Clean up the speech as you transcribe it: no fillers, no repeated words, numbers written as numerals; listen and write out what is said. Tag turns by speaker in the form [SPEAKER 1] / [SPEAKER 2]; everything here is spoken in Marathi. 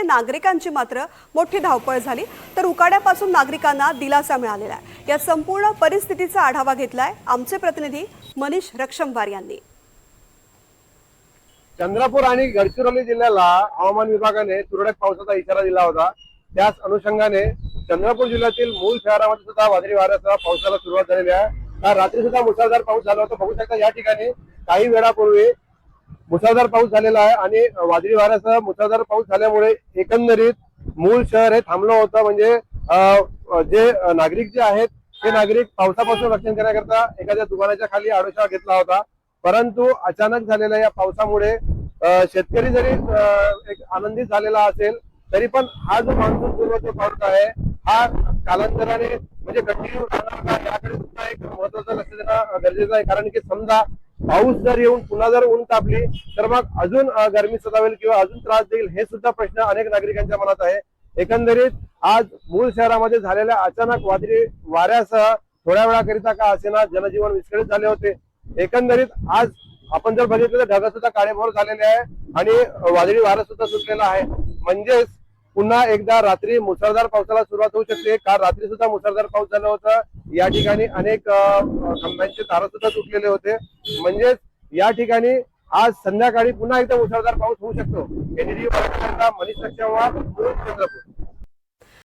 [SPEAKER 1] नागरिकांची मात्र मोठी धावपळ झाली, तर उकाड्यापासून नागरिकांना दिलासा मिळालेला आहे। या संपूर्ण परिस्थितीचा आढावा घेतलाय आमचे प्रतिनिधी मनीष रक्षमवार यांनी।
[SPEAKER 2] चंद्रपूर आणि गडचिरोली जिल्ह्याला हवामान विभागाने तुरळक पावसाचा इशारा दिला होता। त्याच अनुषंगाने चंद्रपूर जिल्ह्यातील मूळ शहरामध्ये सुद्धा वादळी वाऱ्यासह पावसाला सुरुवात झालेली आहे। रात्री सुद्धा मुसळधार पाऊस झाला होता। बघू शकता या ठिकाणी काही वेळापूर्वी मुसळधार पाऊस झालेला आहे आणि वादळी वाऱ्यासह मुसळधार पाऊस झाल्यामुळे एकंदरीत मूळ शहर हे थांबलं होतं। म्हणजे जे नागरिक जे आहेत ते नागरिक पावसापासून रक्षण करण्याकरता एखाद्या दुकानाच्या खाली आडोशा घेतला होता, परंतु अचानक झालेल्या या पावसामुळे शेतकरी जरी एक आनंदित झालेला असेल तरी पण हा जो मान्सून पूर्व जो पाऊस आहे हा कालांतराने म्हणजे कंटिन्यू राहणार का याकडे सुद्धा एक महत्त्वाचं लक्ष देणं गरजेचं आहे। कारण की समजा पाऊस जर येऊन पुन्हा जर ऊन तापली तर मग अजून गरमी सतावेल किंवा अजून त्रास देईल, हे सुद्धा प्रश्न अनेक नागरिकांच्या मनात आहे। एकंदरीत आज मूळ शहरामध्ये झालेल्या अचानक वादळी वाऱ्यासह थोड्या वेळाकरिता का असेना जनजीवन विस्कळीत झाले होते। एकंदरीत आज आपण जर बघितलं तर ढग सुद्धा काळेभोर झालेले आहे आणि वादळी वारा सुद्धा सुटलेला आहे। म्हणजेच पुन्हा एकदा रात्री मुसळधार पावसाला सुरुवात होऊ शकते। काल रात्री सुद्धा मुसळधार पाऊस झाला होता। या ठिकाणी अनेक खांबांचे तार सुद्धा तुटलेले होते। म्हणजेच या ठिकाणी आज संध्याकाळी पुन्हा एकदा मुसळधार पाऊस होऊ शकतो। एनडीटी मनीष रक्षमवार, चंद्रपूर।